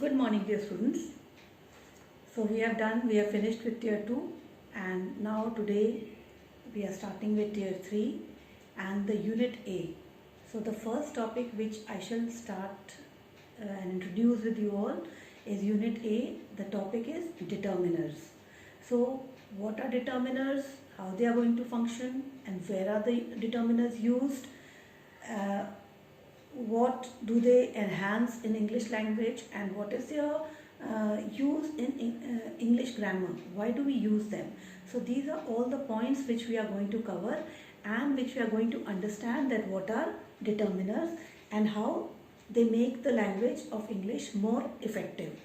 Good morning, dear students. So we have finished with tier 2, and now today we are starting with tier 3 and the unit A. So the first topic which I shall start and introduce with you all is unit A. The topic is determiners. So what are determiners, how they are going to function, and where are the determiners used? What do they enhance in English language, and what is their use in English grammar? Why do we use them? So these are all the points which we are going to cover and which we are going to understand, that what are determiners and how they make the language of English more effective.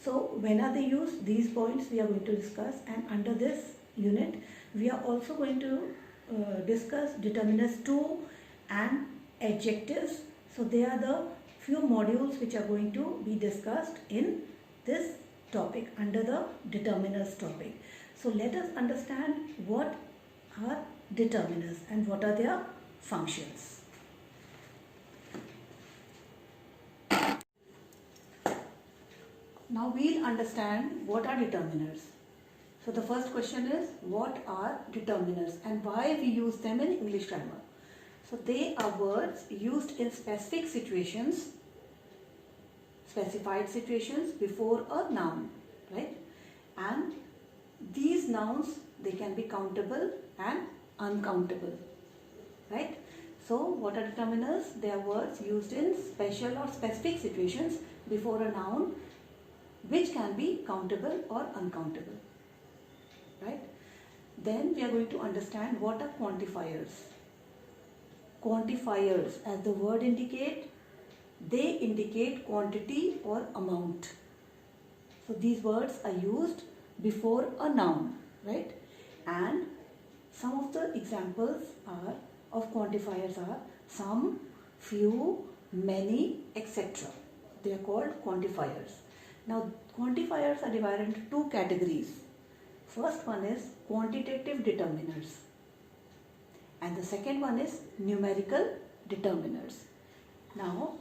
So when are they used? These points we are going to discuss, and under this unit we are also going to discuss determiners 2 and adjectives. So they are the few modules which are going to be discussed in this topic under the determiners topic. So let us understand what are determiners and what are their functions. Now we'll understand what are determiners. So the first question is, what are determiners and why we use them in English grammar? So they are words used in specific situations, specified situations before a noun, right? And these nouns, they can be countable and uncountable, right? So what are determiners? They are words used in special or specific situations before a noun, which can be countable or uncountable, right? Then we are going to understand what are quantifiers. Quantifiers, as the word indicate, they indicate quantity or amount. So these words are used before a noun, right? And some of the examples of quantifiers are some, few, many, etc. They are called quantifiers. Now quantifiers are divided into two categories. First one is quantitative determiners, and the second one is numerical determiners. Now,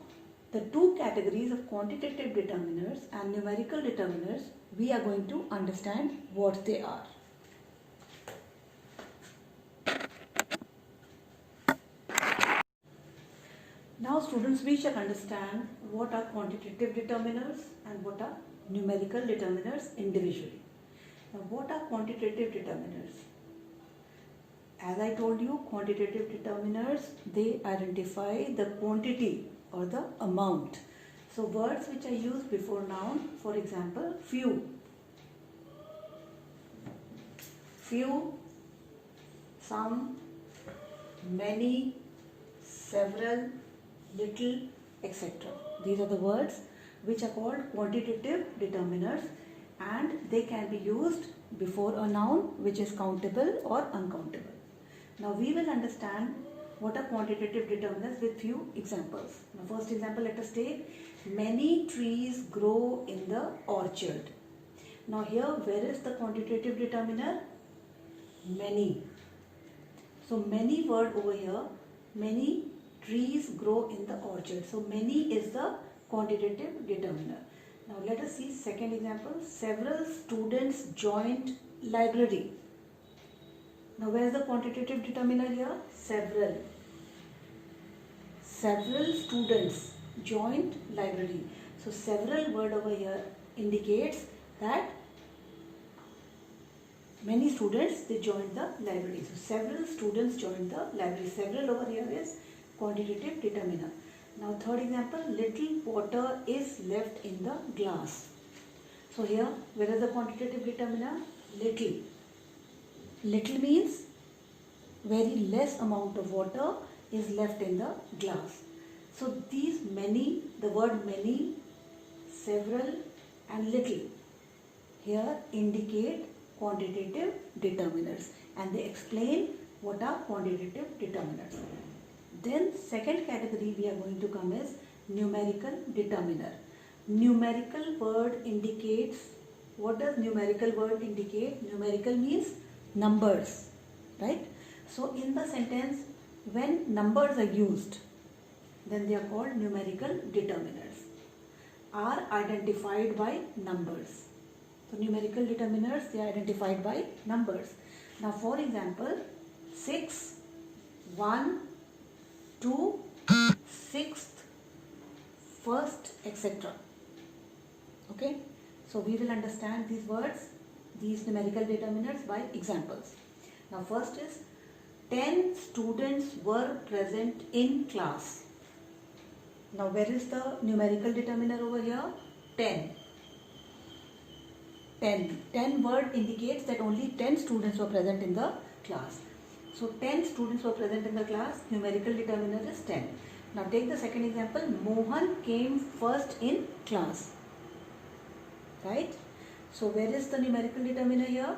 the two categories of quantitative determiners and numerical determiners, we are going to understand what they are. Now students, we shall understand what are quantitative determiners and what are numerical determiners individually. Now, what are quantitative determiners? As I told you, quantitative determiners, they identify the quantity or the amount. So words which are used before noun, for example, few, some, many, several, little, etc. These are the words which are called quantitative determiners, and they can be used before a noun which is countable or uncountable. Now we will understand what are quantitative determiners with few examples. Now first example, let us take, many trees grow in the orchard. Now here, where is the quantitative determiner? Many. So many word over here, many trees grow in the orchard. So many is the quantitative determiner. Now let us see second example, several students joined library. Now where is the quantitative determiner here? Several. Several students joined library. So several word over here indicates that many students, they joined the library. So several students joined the library. Several over here is quantitative determiner. Now third example, little water is left in the glass. So here, where is the quantitative determiner? Little. Little means very less amount of water is left in the glass. So these many, the word many, several and little here indicate quantitative determiners, and they explain what are quantitative determiners. Then second category we are going to come is numerical determiner. Numerical word indicates, what does numerical word indicate? Numerical means numbers, right? So in the sentence, when numbers are used, then they are called numerical determiners. are identified by numbers. So numerical determiners, they are identified by numbers. Now for example, 6, 1, 2, 6th, 1st, etc. Okay, so we will understand these words, these numerical determiners by examples. Now first is 10 students were present in class. Now where is the numerical determiner over here? 10. 10 word indicates that only 10 students were present in the class. So 10 students were present in the class, numerical determiner is 10. Now take the second example, Mohan came first in class. Right? So where is the numerical determiner here?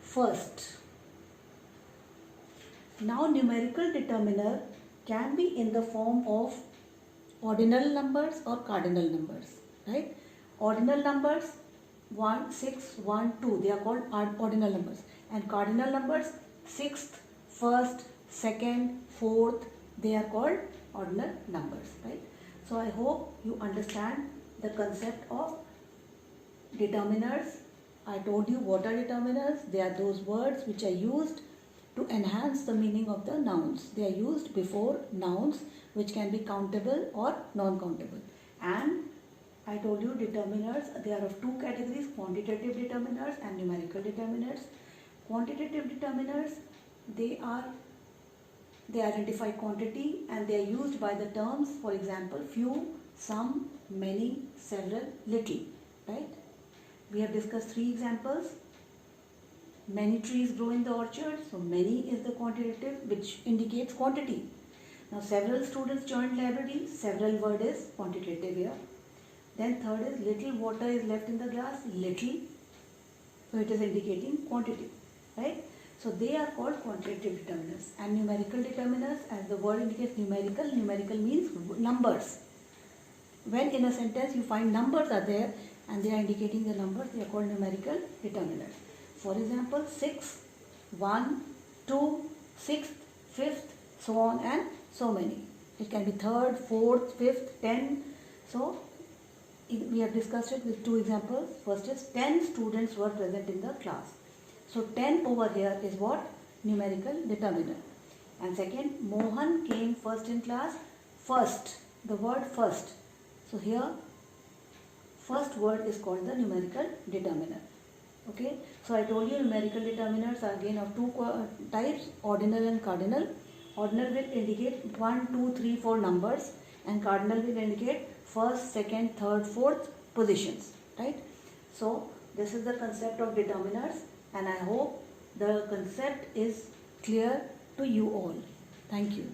First. Now numerical determiner can be in the form of ordinal numbers or cardinal numbers, right? Ordinal numbers 1, 6, 1, 2, they are called ordinal numbers, and cardinal numbers 6th, 1st, 2nd, 4th, they are called ordinal numbers, right? So I hope you understand the concept of determiners. I told you what are determiners. They are those words which are used to enhance the meaning of the nouns. They are used before nouns which can be countable or non-countable. And I told you determiners, they are of two categories, quantitative determiners and numerical determiners. Quantitative determiners, they identify quantity and they are used by the terms, for example, few, some, many, several, little, right? We have discussed 3 examples. Many trees grow in the orchard, so many is the quantitative which indicates quantity. Now several students joined library, several word is quantitative here. Then third is little water is left in the glass, little, so it is indicating quantity, right? So they are called quantitative determiners. And numerical determiners, as the word indicates numerical, numerical means numbers. When in a sentence you find numbers are there and they are indicating the numbers, they are called numerical determiners. For example, 6, 1, 2, 6th, 5th, so on and so many. It can be 3rd, 4th, 5th, 10. So we have discussed it with 2 examples. First is 10 students were present in the class. So 10 over here is what? Numerical determiner. And second, Mohan came first in class. First, the word first. So here, first word is called the numerical determiner. Okay, so I told you numerical determiners are again of 2 types, ordinal and cardinal. Ordinal will indicate 1, 2, 3, 4 numbers, and cardinal will indicate first, second, third, fourth positions, right? So this is the concept of determiners, and I hope the concept is clear to you all. Thank you.